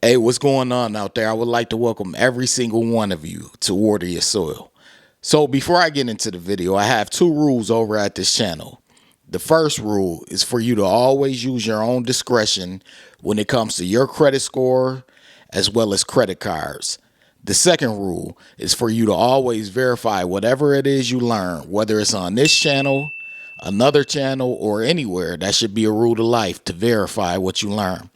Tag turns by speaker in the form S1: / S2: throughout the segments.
S1: Hey, what's going on out there? I would like to welcome every single one of you to Water Your Soil. So before I get into the video, I have two rules over at this channel. The first rule is for you to always use your own discretion when it comes to your credit score as well as credit cards. The second rule is for you to always verify whatever it is you learn, whether it's on this channel, another channel, or anywhere. That should be a rule to life, to verify what you learn.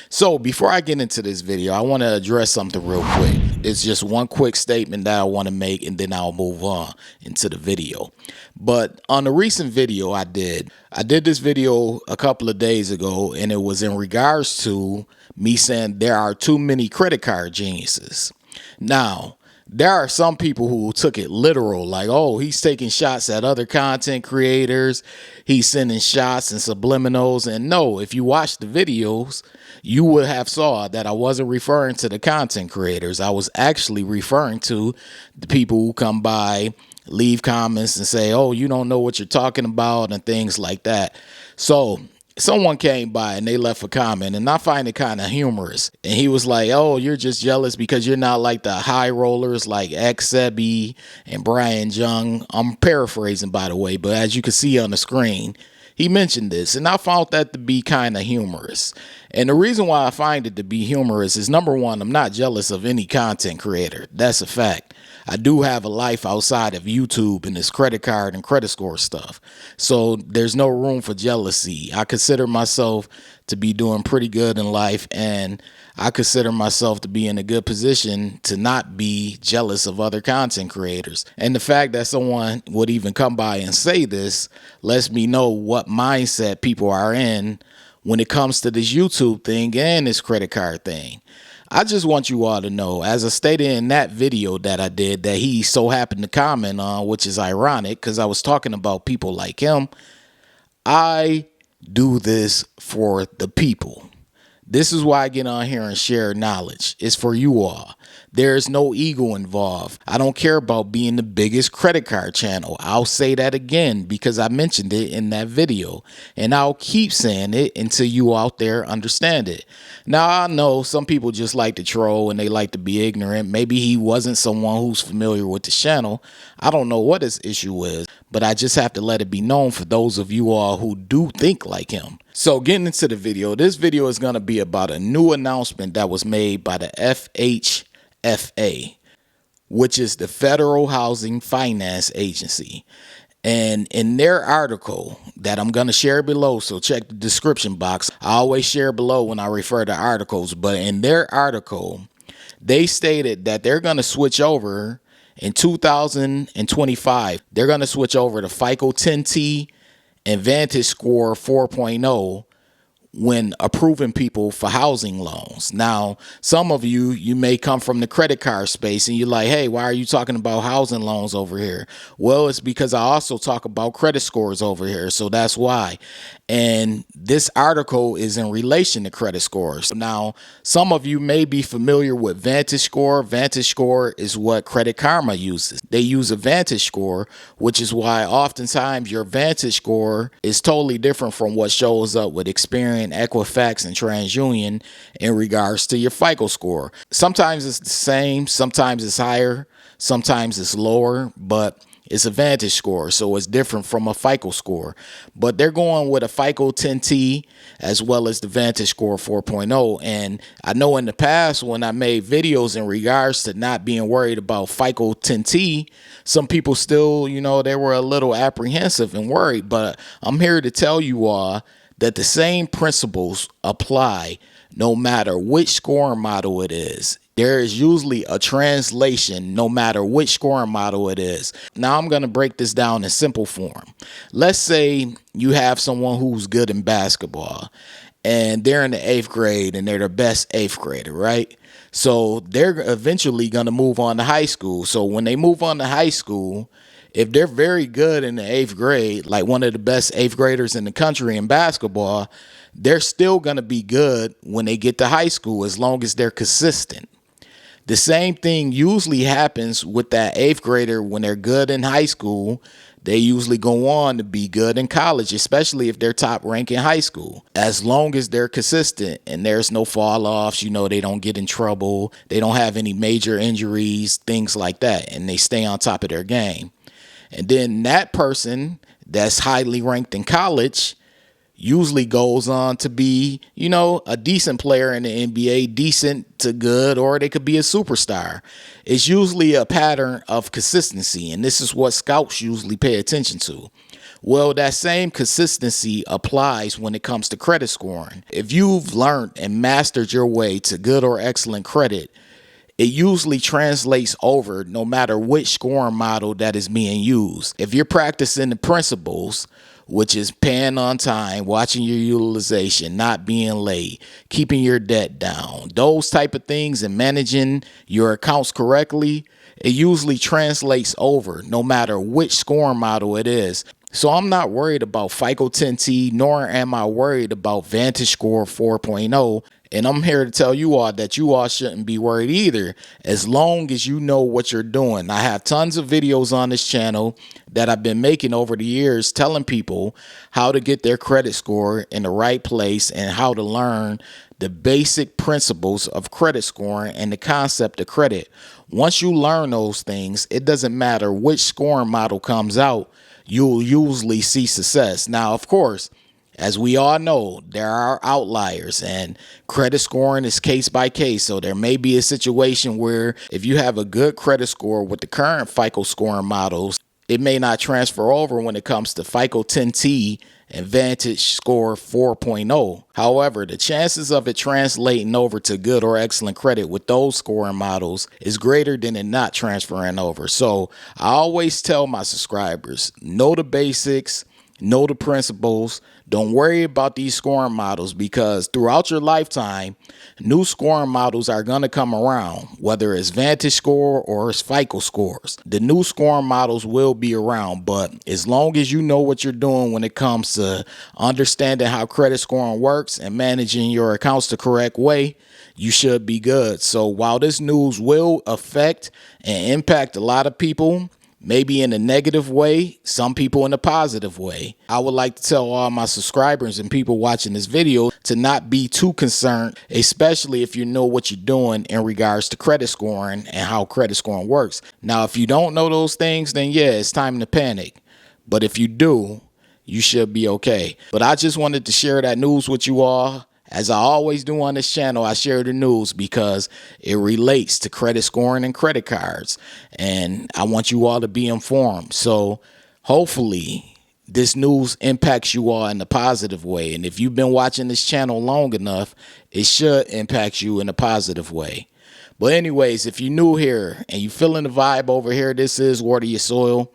S1: So before I get into this video, I want to address something real quick. It's just one quick statement that I want to make, and then I'll move on into the video. But on a recent video I did this video a couple of days ago, and it was in regards to me saying there are too many credit card geniuses. Now, there are some people who took it literal, like, oh, he's taking shots at other content creators. He's sending shots and subliminals. And no, if you watch the videos, you would have saw that I wasn't referring to the content creators. I was actually referring to the people who come by, leave comments and say, oh, you don't know what you're talking about and things like that. So someone came by and they left a comment, and I find it kind of humorous. And he was like, oh, you're just jealous because you're not like the high rollers like X Sebi and Brian Jung. I'm paraphrasing, by the way, but as you can see on the screen, he mentioned this, and I found that to be kind of humorous. And the reason why I find it to be humorous is, number one, I'm not jealous of any content creator. That's a fact. I do have a life outside of YouTube and this credit card and credit score stuff. So there's no room for jealousy. I consider myself to be doing pretty good in life, and I consider myself to be in a good position to not be jealous of other content creators. And the fact that someone would even come by and say this lets me know what mindset people are in when it comes to this YouTube thing and this credit card thing. I just want you all to know, as I stated in that video that I did, that he so happened to comment on, which is ironic because I was talking about people like him. I do this for the people. This is why I get on here and share knowledge. It's for you all. There's no ego involved. I don't care about being the biggest credit card channel. I'll say that again because I mentioned it in that video, and I'll keep saying it until you out there understand it. Now, I know some people just like to troll and they like to be ignorant. Maybe he wasn't someone who's familiar with the channel. I don't know what his issue is, but I just have to let it be known for those of you all who do think like him. So getting into the video, this video is going to be about a new announcement that was made by the FHFA, which is the Federal Housing Finance Agency. And in their article that I'm going to share below, so check the description box. I always share below when I refer to articles, but in their article, they stated that they're going to switch over in 2025. They're going to switch over to FICO 10T and Vantage score 4.0 when approving people for housing loans. Now, some of you may come from the credit card space and you're like, hey, why are you talking about housing loans over here? Well, it's because I also talk about credit scores over here. So that's why. And this article is in relation to credit scores. Now, some of you may be familiar with Vantage score. Vantage score is what Credit Karma uses. They use a Vantage score, which is why oftentimes your Vantage score is totally different from what shows up with Experian, Equifax, and TransUnion in regards to your FICO score. Sometimes it's the same, sometimes it's higher, sometimes it's lower, but it's a Vantage score, so it's different from a FICO score. But they're going with a FICO 10T as well as the Vantage score 4.0. And I know in the past when I made videos in regards to not being worried about FICO 10T, some people still, they were a little apprehensive and worried. But I'm here to tell you all that the same principles apply no matter which scoring model it is. There is usually a translation no matter which scoring model it is. Now I'm going to break this down in simple form. Let's say you have someone who's good in basketball and they're in the 8th grade and they're the best 8th grader, right? So they're eventually going to move on to high school. So when they move on to high school, if they're very good in the 8th grade, like one of the best 8th graders in the country in basketball, they're still going to be good when they get to high school as long as they're consistent. The same thing usually happens with that 8th grader when they're good in high school. they usually go on to be good in college, especially if they're top rank in high school. As long as they're consistent and there's no fall offs, they don't get in trouble, they don't have any major injuries, things like that, and they stay on top of their game. And then that person that's highly ranked in college usually goes on to be, a decent player in the NBA, decent to good, or they could be a superstar. It's usually a pattern of consistency, and this is what scouts usually pay attention to. Well, that same consistency applies when it comes to credit scoring. If you've learned and mastered your way to good or excellent credit, it usually translates over no matter which scoring model that is being used. If you're practicing the principles, which is paying on time, watching your utilization, not being late, keeping your debt down, those type of things, and managing your accounts correctly, it usually translates over no matter which scoring model it is. So I'm not worried about FICO 10T, nor am I worried about Vantage Score 4.0. And I'm here to tell you all that you all shouldn't be worried either, as long as you know what you're doing. I have tons of videos on this channel that I've been making over the years telling people how to get their credit score in the right place and how to learn the basic principles of credit scoring and the concept of credit. Once you learn those things, it doesn't matter which scoring model comes out, you'll usually see success. Now, of course, as we all know, there are outliers, and credit scoring is case by case. So there may be a situation where if you have a good credit score with the current FICO scoring models, it may not transfer over when it comes to FICO 10T and Vantage Score 4.0. However, the chances of it translating over to good or excellent credit with those scoring models is greater than it not transferring over. So I always tell my subscribers, know the basics, know the principles. Don't worry about these scoring models, because throughout your lifetime, new scoring models are going to come around, whether it's Vantage Score or it's FICO scores. The new scoring models will be around, but as long as you know what you're doing when it comes to understanding how credit scoring works and managing your accounts the correct way, you should be good. So while this news will affect and impact a lot of people, maybe in a negative way, some people in a positive way, I would like to tell all my subscribers and people watching this video to not be too concerned, especially if you know what you're doing in regards to credit scoring and how credit scoring works. Now, if you don't know those things, then yeah, it's time to panic. But if you do, you should be okay. But I just wanted to share that news with you all. As I always do on this channel, I share the news because it relates to credit scoring and credit cards, and I want you all to be informed. So hopefully this news impacts you all in a positive way. And if you've been watching this channel long enough, it should impact you in a positive way. But anyways, if you're new here and you're feeling the vibe over here, this is Water Your Soil.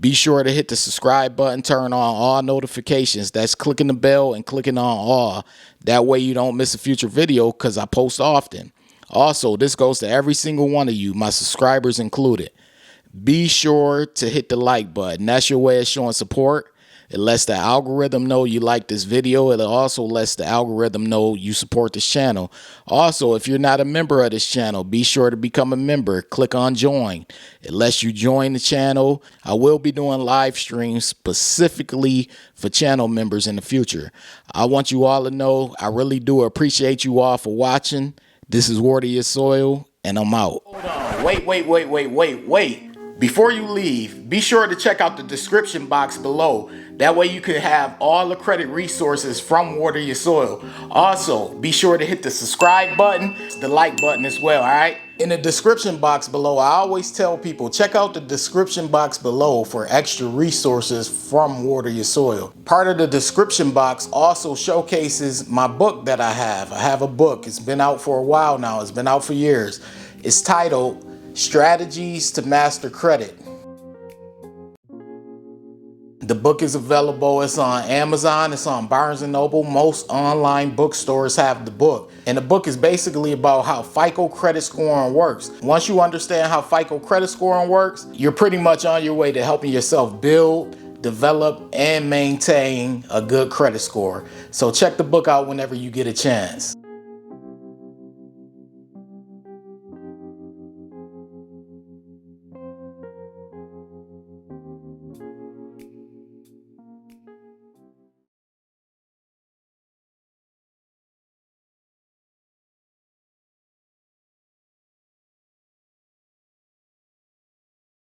S1: Be sure to hit the subscribe button, turn on all notifications. That's clicking the bell and clicking on all. That way you don't miss a future video, because I post often. Also, this goes to every single one of you, my subscribers included. Be sure to hit the like button. That's your way of showing support. It lets the algorithm know you like this video. It also lets the algorithm know you support this channel. Also, if you're not a member of this channel, be sure to become a member. Click on join. It lets you join the channel. I will be doing live streams specifically for channel members in the future. I want you all to know I really do appreciate you all for watching. This is Water Your Soil, and I'm out. Hold on. Wait. Before you leave, be sure to check out the description box below. That way you can have all the credit resources from Water Your Soil. Also, be sure to hit the subscribe button, the like button as well, all right? In the description box below, I always tell people, check out the description box below for extra resources from Water Your Soil. Part of the description box also showcases my book that I have. I have a book. It's been out for a while now. It's been out for years. It's titled Strategies to Master Credit. The book is available. It's on Amazon. It's on Barnes & Noble. Most online bookstores have the book. And the book is basically about how FICO credit scoring works. Once you understand how FICO credit scoring works, you're pretty much on your way to helping yourself build, develop, and maintain a good credit score. So check the book out whenever you get a chance.